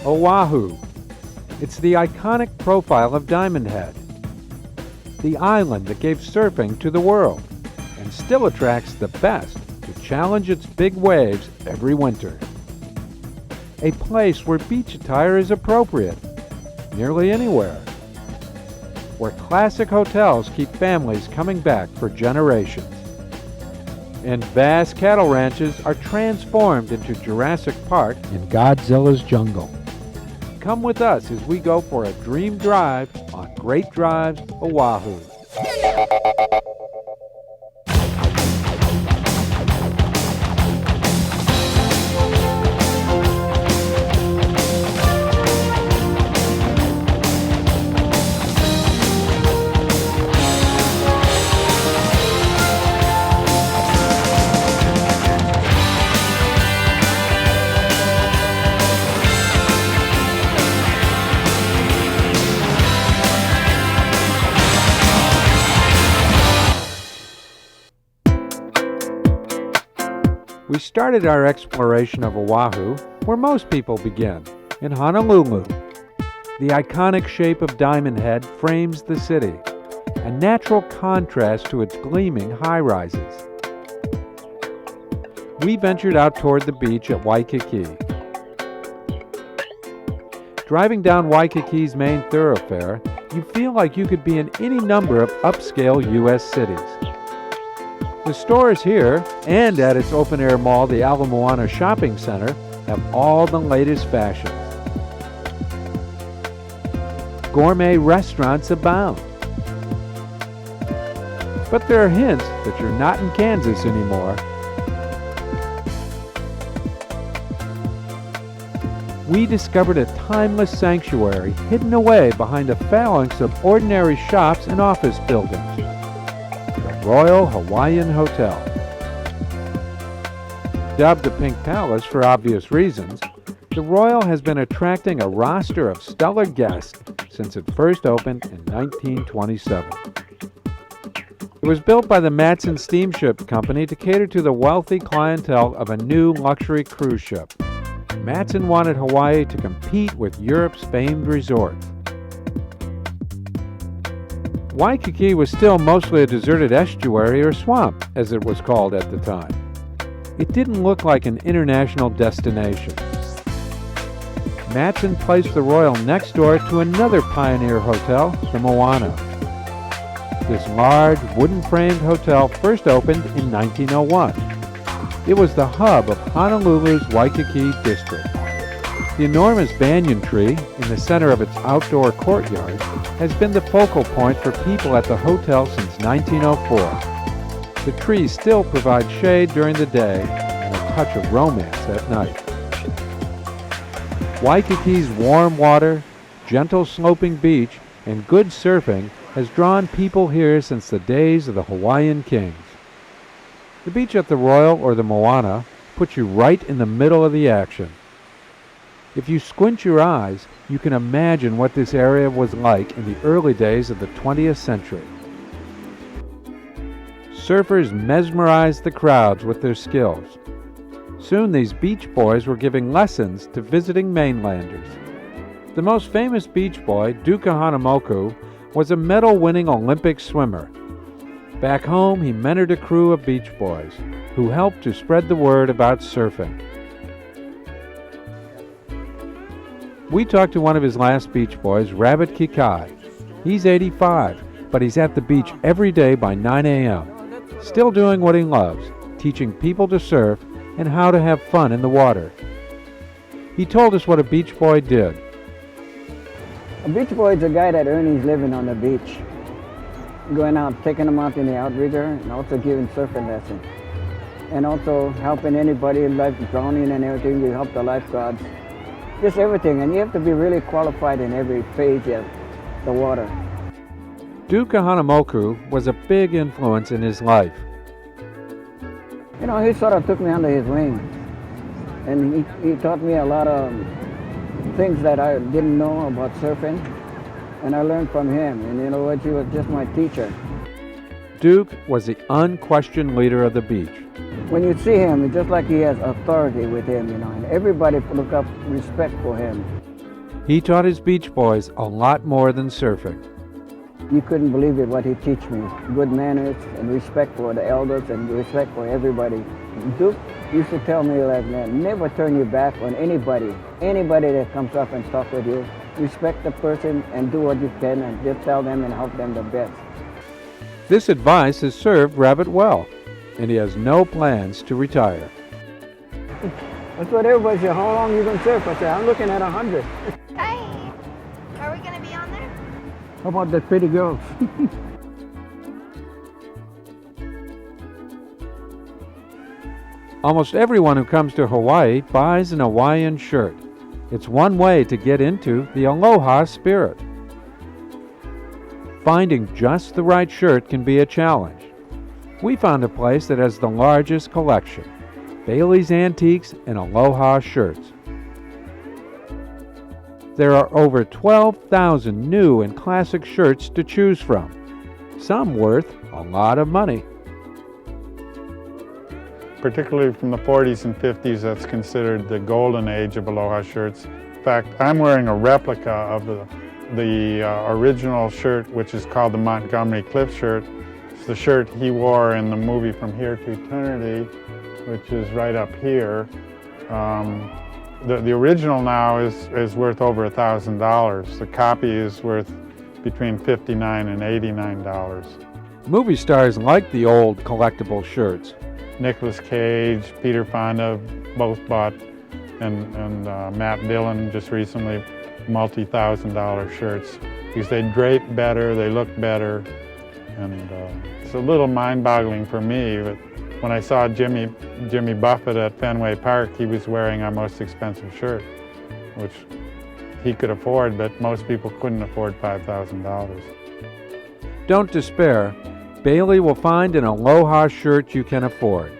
Oahu. It's the iconic profile of Diamond Head, the island that gave surfing to the world and still attracts the best to challenge its big waves every winter. A place where beach attire is appropriate, nearly anywhere. Where classic hotels keep families coming back for generations. And vast cattle ranches are transformed into Jurassic Park and Godzilla's jungle. Come with us as we go for a dream drive on Great Drives, Oahu. We started our exploration of Oahu where most people begin, in Honolulu. The iconic shape of Diamond Head frames the city, a natural contrast to its gleaming high-rises. We ventured out toward the beach at Waikiki. Driving down Waikiki's main thoroughfare, you feel like you could be in any number of upscale U.S. cities. The stores here, and at its open-air mall, the Ala Moana Shopping Center, have all the latest fashions. Gourmet restaurants abound. But there are hints that you're not in Kansas anymore. We discovered a timeless sanctuary hidden away behind a phalanx of ordinary shops and office buildings. Royal Hawaiian Hotel. Dubbed the Pink Palace for obvious reasons, the Royal has been attracting a roster of stellar guests since it first opened in 1927. It was built by the Matson Steamship Company to cater to the wealthy clientele of a new luxury cruise ship. Matson wanted Hawaii to compete with Europe's famed resorts. Waikiki was still mostly a deserted estuary or swamp, as it was called at the time. It didn't look like an international destination. Matson placed the Royal next door to another pioneer hotel, the Moana. This large, wooden-framed hotel first opened in 1901. It was the hub of Honolulu's Waikiki district. The enormous banyan tree in the center of its outdoor courtyard has been the focal point for people at the hotel since 1904. The trees still provide shade during the day and a touch of romance at night. Waikiki's warm water, gentle sloping beach, and good surfing has drawn people here since the days of the Hawaiian kings. The beach at the Royal or the Moana puts you right in the middle of the action. If you squint your eyes, you can imagine what this area was like in the early days of the 20th century. Surfers mesmerized the crowds with their skills. Soon these beach boys were giving lessons to visiting mainlanders. The most famous beach boy, Duka Hanamoku, was a medal-winning Olympic swimmer. Back home, he mentored a crew of beach boys who helped to spread the word about surfing. We talked to one of his last beach boys, Rabbit Kikai. He's 85, but he's at the beach every day by 9 a.m., still doing what he loves, teaching people to surf and how to have fun in the water. He told us what a beach boy did. A beach boy is a guy that earns his living on the beach, going out, taking them out in the outrigger, and also giving surfing lessons, and also helping anybody like drowning and everything. We help the lifeguards. Just everything, and you have to be really qualified in every phase of the water. Duka Hanamoku was a big influence in his life. You know, he sort of took me under his wing, and he taught me a lot of things that I didn't know about surfing, and I learned from him, and you know what, he was just my teacher. Duke was the unquestioned leader of the beach. When you see him, it's just like he has authority with him, you know, and everybody look up respect for him. He taught his beach boys a lot more than surfing. You couldn't believe it what he teach me. Good manners and respect for the elders and respect for everybody. Duke used to tell me like that, never turn your back on anybody. Anybody that comes up and talk with you, respect the person and do what you can and just tell them and help them the best. This advice has served Rabbit well, and he has no plans to retire. That's what everybody says, how long you going to surf? I said, I'm looking at 100. Hey, are we going to be on there? How about the pretty girls? Almost everyone who comes to Hawaii buys an Hawaiian shirt. It's one way to get into the Aloha Spirit. Finding just the right shirt can be a challenge. We found a place that has the largest collection, Bailey's Antiques and Aloha shirts. There are over 12,000 new and classic shirts to choose from, some worth a lot of money. Particularly from the 40s and 50s, that's considered the golden age of Aloha shirts. In fact, I'm wearing a replica of the original shirt, which is called the Montgomery Cliff shirt. It's the shirt he wore in the movie From Here to Eternity, which is right up here. The original now is worth over $1,000. The copy is worth between $59 and $89. Movie stars like the old collectible shirts. Nicolas Cage, Peter Fonda both bought, and Matt Dillon just recently, multi-$1,000 shirts because they drape better, they look better, and it's a little mind-boggling for me. But when I saw Jimmy Buffett at Fenway Park, he was wearing our most expensive shirt, which he could afford, but most people couldn't afford $5,000. Don't despair. Bailey will find an Aloha shirt you can afford.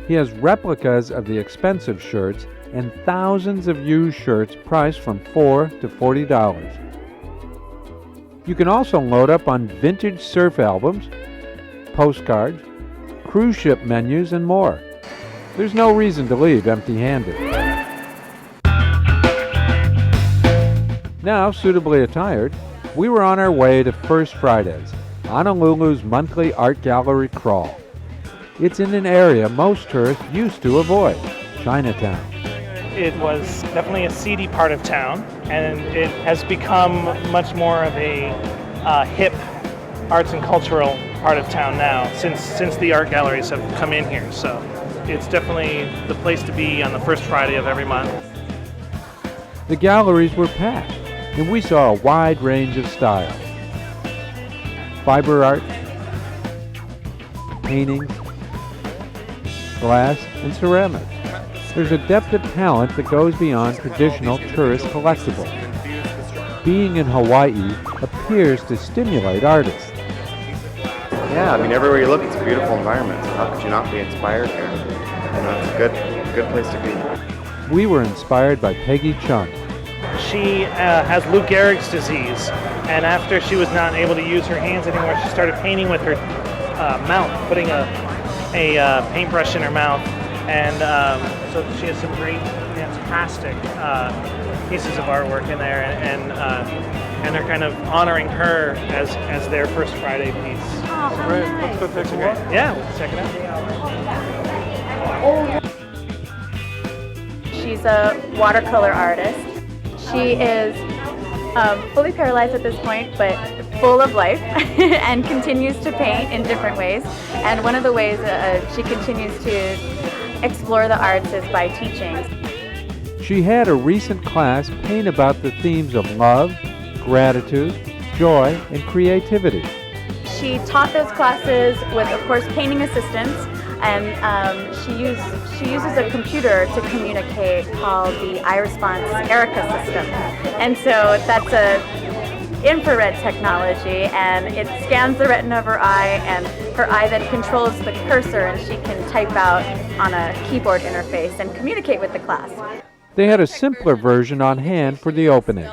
He has replicas of the expensive shirts and thousands of used shirts priced from $4 to $40. You can also load up on vintage surf albums, postcards, cruise ship menus, and more. There's no reason to leave empty-handed. Now, suitably attired, we were on our way to First Fridays, Honolulu's monthly art gallery crawl. It's in an area most tourists used to avoid, Chinatown. It was definitely a seedy part of town, and it has become much more of a hip arts and cultural part of town now since the art galleries have come in here. So it's definitely the place to be on the first Friday of every month. The galleries were packed, and we saw a wide range of styles. Fiber art, painting, glass, and ceramics. There's a depth of talent that goes beyond traditional tourist collectibles. Being in Hawaii appears to stimulate artists. Yeah, I mean, everywhere you look, it's a beautiful environment. So how could you not be inspired here? You know, it's a good place to be. We were inspired by Peggy Chung. She has Lou Gehrig's disease, and after she was not able to use her hands anymore, she started painting with her mouth, putting a paintbrush in her mouth, and so she has some great, fantastic pieces of artwork in there, and they're kind of honoring her as their First Friday piece. Oh, how nice. Let's go take a look. Yeah, we'll check it out. She's a watercolor artist. She is fully paralyzed at this point, but full of life and continues to paint in different ways. And one of the ways she continues to explore the arts is by teaching. She had a recent class paint about the themes of love, gratitude, joy, and creativity. She taught those classes with, of course, painting assistants, and she uses a computer to communicate called the iResponse Erica system. And so that's a infrared technology, and it scans the retina of her eye, and her eye then controls the cursor, and she can type out on a keyboard interface and communicate with the class. They had a simpler version on hand for the opening.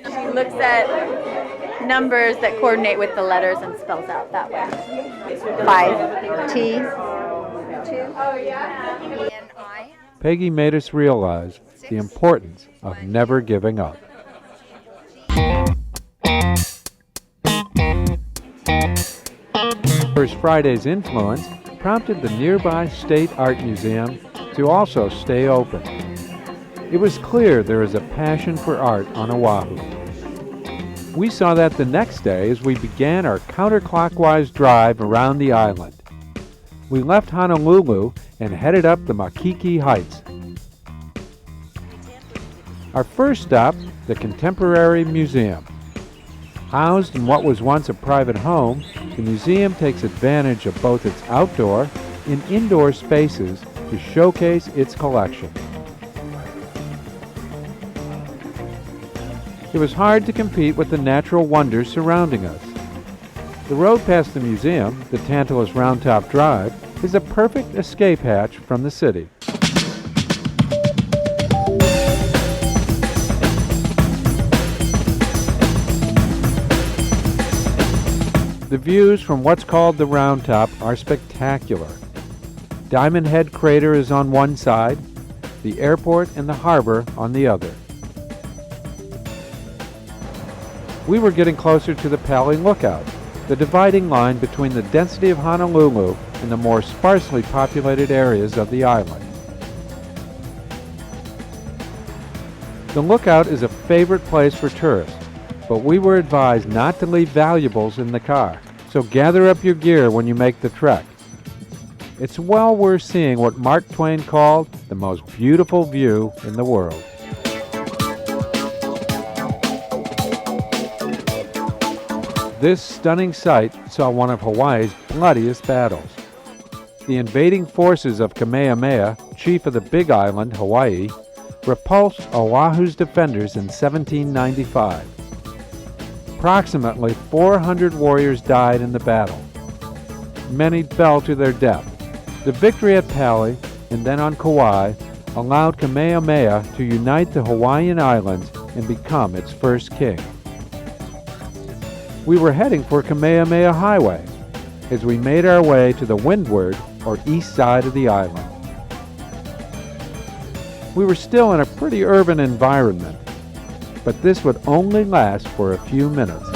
She looks at numbers that coordinate with the letters and spells out that way. 5T 2 N-I Peggy made us realize the importance of never giving up. First Friday's influence prompted the nearby State Art Museum to also stay open. It was clear there is a passion for art on Oahu. We saw that the next day as we began our counterclockwise drive around the island. We left Honolulu and headed up the Waikiki Heights. Our first stop, the Contemporary Museum. Housed in what was once a private home, the museum takes advantage of both its outdoor and indoor spaces to showcase its collection. It was hard to compete with the natural wonders surrounding us. The road past the museum, the Tantalus Roundtop Drive, is a perfect escape hatch from the city. The views from what's called the Round Top are spectacular. Diamond Head Crater is on one side, the airport and the harbor on the other. We were getting closer to the Pali Lookout, the dividing line between the density of Honolulu and the more sparsely populated areas of the island. The lookout is a favorite place for tourists, but we were advised not to leave valuables in the car, so gather up your gear when you make the trek. It's well worth seeing what Mark Twain called the most beautiful view in the world. This stunning sight saw one of Hawaii's bloodiest battles. The invading forces of Kamehameha, chief of the Big Island, Hawaii, repulsed Oahu's defenders in 1795. Approximately 400 warriors died in the battle. Many fell to their death. The victory at Pali and then on Kauai allowed Kamehameha to unite the Hawaiian Islands and become its first king. We were heading for Kamehameha Highway as we made our way to the windward or east side of the island. We were still in a pretty urban environment, but this would only last for a few minutes.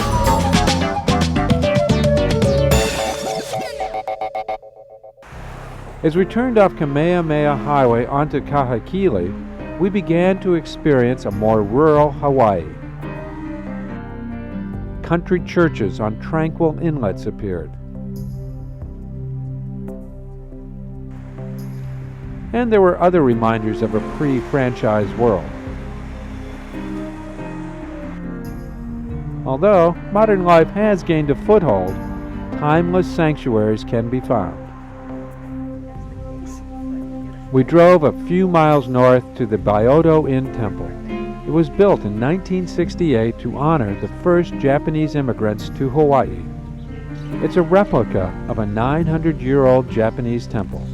As we turned off Kamehameha Highway onto Kahekili, we began to experience a more rural Hawaii. Country churches on tranquil inlets appeared. And there were other reminders of a pre-franchise world. Although modern life has gained a foothold, timeless sanctuaries can be found. We drove a few miles north to the Byodo Inn Temple. It was built in 1968 to honor the first Japanese immigrants to Hawaii. It's a replica of a 900-year-old Japanese temple.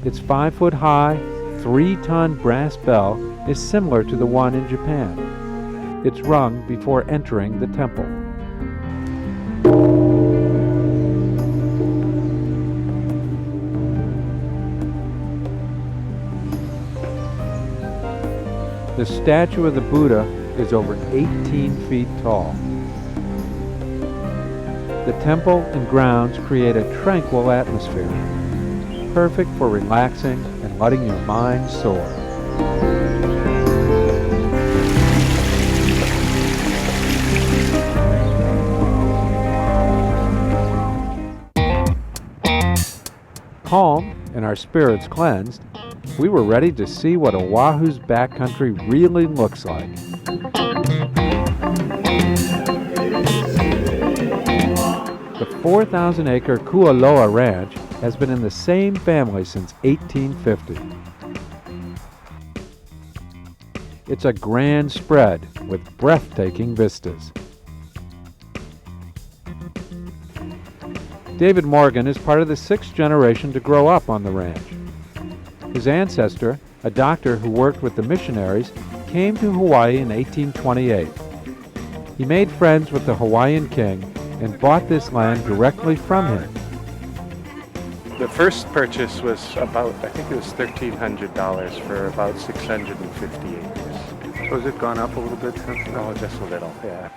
Its 5-foot-high, 3-ton brass bell is similar to the one in Japan. It's rung before entering the temple. The statue of the Buddha is over 18 feet tall. The temple and grounds create a tranquil atmosphere, perfect for relaxing and letting your mind soar. Calm and our spirits cleansed, we were ready to see what Oahu's backcountry really looks like. The 4,000-acre Kualoa Ranch has been in the same family since 1850. It's a grand spread with breathtaking vistas. David Morgan is part of the 6th generation to grow up on the ranch. His ancestor, a doctor who worked with the missionaries, came to Hawaii in 1828. He made friends with the Hawaiian king and bought this land directly from him. The first purchase was about, I think it was $1,300 for about 650 acres. So has it gone up a little bit since then? Oh, just a little, yeah.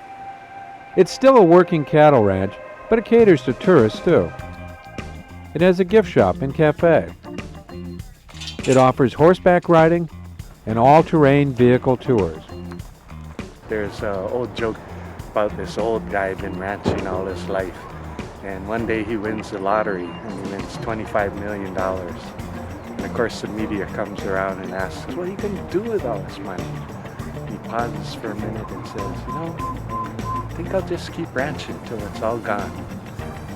It's still a working cattle ranch, but it caters to tourists too. It has a gift shop and cafe. It offers horseback riding and all-terrain vehicle tours. There's an old joke about this old guy been ranching all his life. And one day he wins the lottery and he wins $25 million. And of course the media comes around and asks, what are you going to do with all this money? He pauses for a minute and says, I think I'll just keep ranching till it's all gone.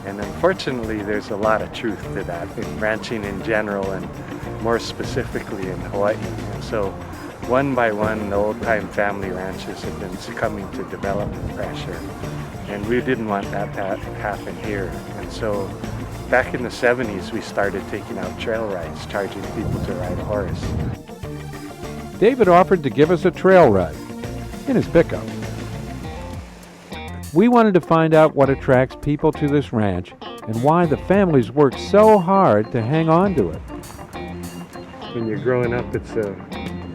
And unfortunately there's a lot of truth to that in ranching in general and more specifically in Hawaii. And so one by one, the old-time family ranches have been succumbing to development pressure. And we didn't want that to happen here. And so back in the 70s, we started taking out trail rides, charging people to ride a horse. David offered to give us a trail ride in his pickup. We wanted to find out what attracts people to this ranch and why the families work so hard to hang on to it. When you're growing up, it's the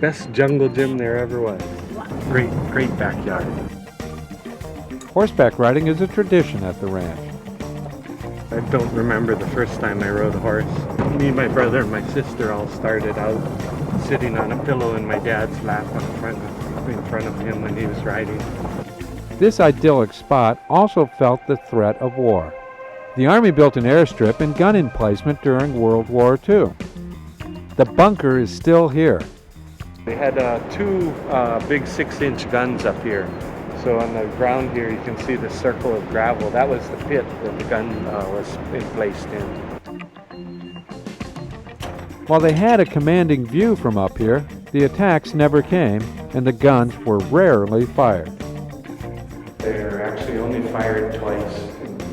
best jungle gym there ever was. Great backyard. Horseback riding is a tradition at the ranch. I don't remember the first time I rode a horse. Me, my brother, and my sister all started out sitting on a pillow in my dad's lap in front of him when he was riding. This idyllic spot also felt the threat of war. The Army built an airstrip and gun emplacement during World War II. The bunker is still here. They had two big 6-inch guns up here. So on the ground here you can see the circle of gravel. That was the pit that the gun was placed in. While they had a commanding view from up here, the attacks never came and the guns were rarely fired. They were actually only fired twice,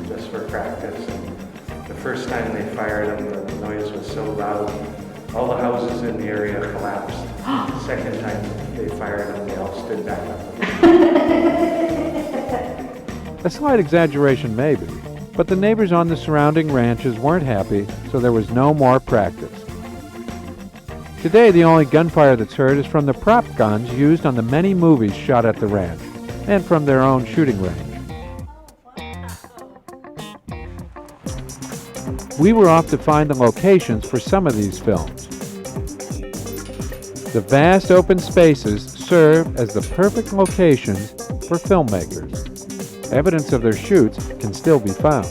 just for practice. And the first time they fired them, the noise was so loud, all the houses in the area collapsed. The second time they fired them, they all stood back up. A slight exaggeration maybe, but the neighbors on the surrounding ranches weren't happy, so there was no more practice. Today, the only gunfire that's heard is from the prop guns used on the many movies shot at the ranch, and from their own shooting range. We were off to find the locations for some of these films. The vast open spaces serve as the perfect locations for filmmakers. Evidence of their shoots can still be found.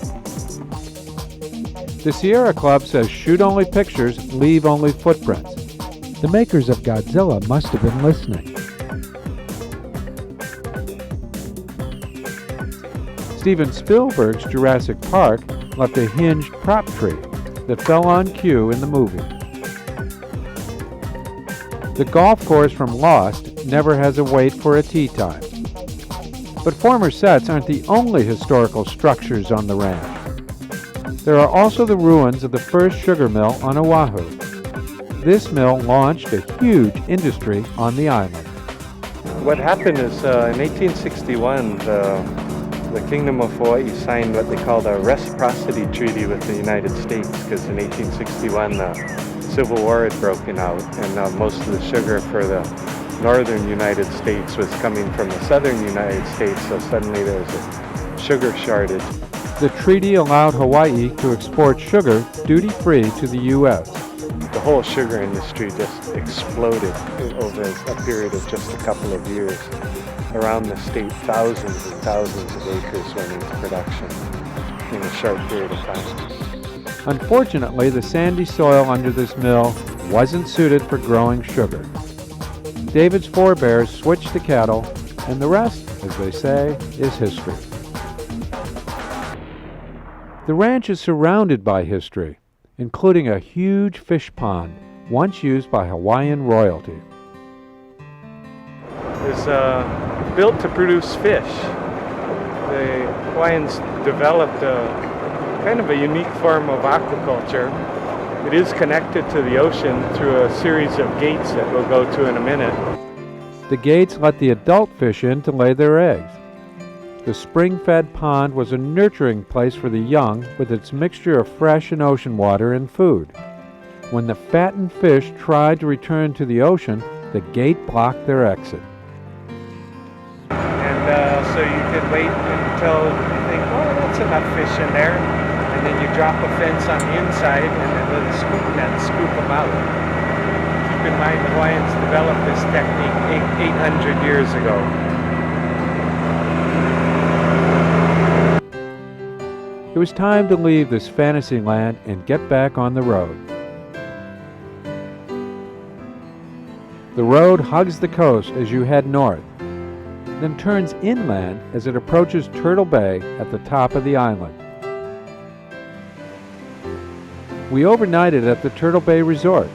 The Sierra Club says shoot only pictures, leave only footprints. The makers of Godzilla must have been listening. Steven Spielberg's Jurassic Park left a hinged prop tree that fell on cue in the movie. The golf course from Lost never has a wait for a tea time. But former sets aren't the only historical structures on the ranch. There are also the ruins of the first sugar mill on Oahu. This mill launched a huge industry on the island. What happened is in 1861, the Kingdom of Hawaii signed what they called a reciprocity treaty with the United States, because in 1861 the Civil War had broken out and most of the sugar for the northern United States was coming from the southern United States, so suddenly there was a sugar shortage. The treaty allowed Hawaii to export sugar duty-free to the U.S. The whole sugar industry just exploded over a period of just a couple of years. Around the state, thousands and thousands of acres went into production in a short period of time. Unfortunately, the sandy soil under this mill wasn't suited for growing sugar. David's forebears switched to cattle, and the rest, as they say, is history. The ranch is surrounded by history, including a huge fish pond, once used by Hawaiian royalty. It was built to produce fish. The Hawaiians developed kind of a unique form of aquaculture. It is connected to the ocean through a series of gates that we'll go to in a minute. The gates let the adult fish in to lay their eggs. The spring-fed pond was a nurturing place for the young with its mixture of fresh and ocean water and food. When the fattened fish tried to return to the ocean, the gate blocked their exit. And so you could wait until you think, oh, that's enough fish in there. And then you drop a fence on the inside and then with a scoop net, scoop them out. Keep in mind, the Hawaiians developed this technique 800 years ago. It was time to leave this fantasy land and get back on the road. The road hugs the coast as you head north, then turns inland as it approaches Turtle Bay at the top of the island. We overnighted at the Turtle Bay Resort,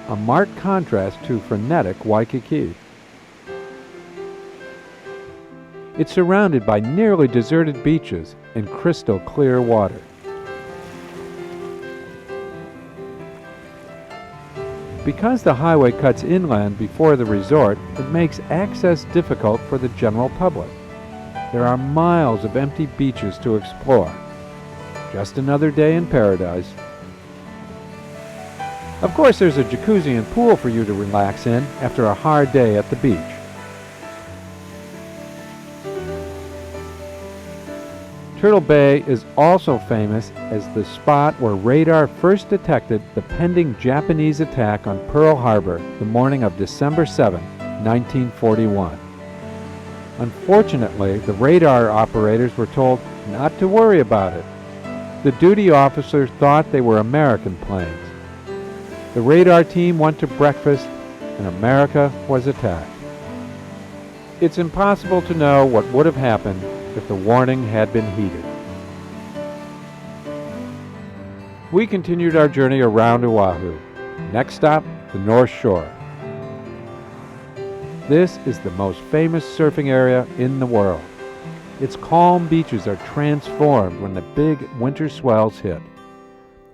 a marked contrast to frenetic Waikiki. It's surrounded by nearly deserted beaches and crystal clear water. Because the highway cuts inland before the resort, it makes access difficult for the general public. There are miles of empty beaches to explore. Just another day in paradise. Of course, there's a jacuzzi and pool for you to relax in after a hard day at the beach. Turtle Bay is also famous as the spot where radar first detected the pending Japanese attack on Pearl Harbor the morning of December 7, 1941. Unfortunately, the radar operators were told not to worry about it. The duty officers thought they were American planes. The radar team went to breakfast and America was attacked. It's impossible to know what would have happened if the warning had been heeded. We continued our journey around Oahu. Next stop, the North Shore. This is the most famous surfing area in the world. Its calm beaches are transformed when the big winter swells hit.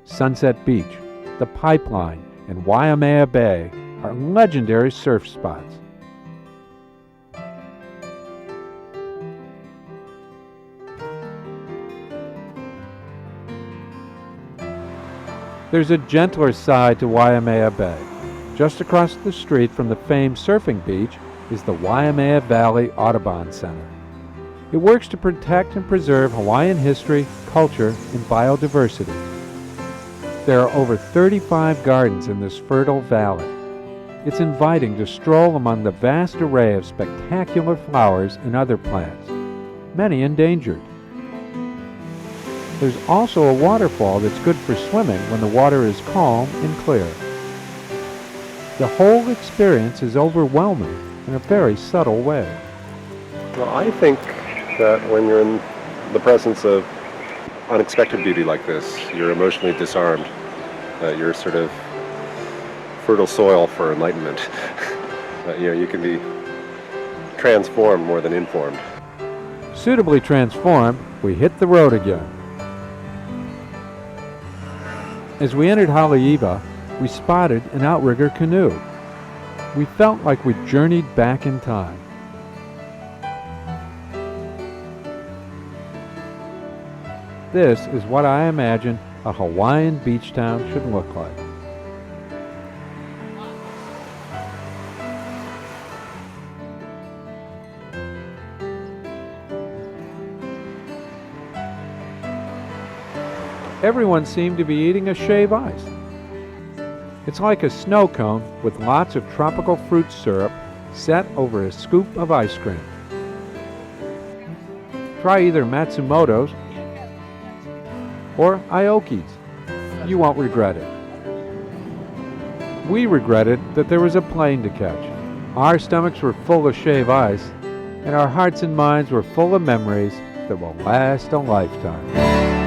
Sunset Beach, the Pipeline, and Waimea Bay are legendary surf spots. There's a gentler side to Waimea Bay. Just across the street from the famed surfing beach is the Waimea Valley Audubon Center. It works to protect and preserve Hawaiian history, culture, and biodiversity. There are over 35 gardens in this fertile valley. It's inviting to stroll among the vast array of spectacular flowers and other plants, many endangered. There's also a waterfall that's good for swimming when the water is calm and clear. The whole experience is overwhelming in a very subtle way. Well, I think that when you're in the presence of unexpected beauty like this, you're emotionally disarmed. You're sort of fertile soil for enlightenment. You can be transformed more than informed. Suitably transformed, we hit the road again. As we entered Haleiwa, we spotted an outrigger canoe. We felt like we journeyed back in time. This is what I imagine a Hawaiian beach town should look like. Everyone seemed to be eating a shave ice. It's like a snow cone with lots of tropical fruit syrup set over a scoop of ice cream. Try either Matsumoto's or Aoki's. You won't regret it. We regretted that there was a plane to catch. Our stomachs were full of shave ice, and our hearts and minds were full of memories that will last a lifetime.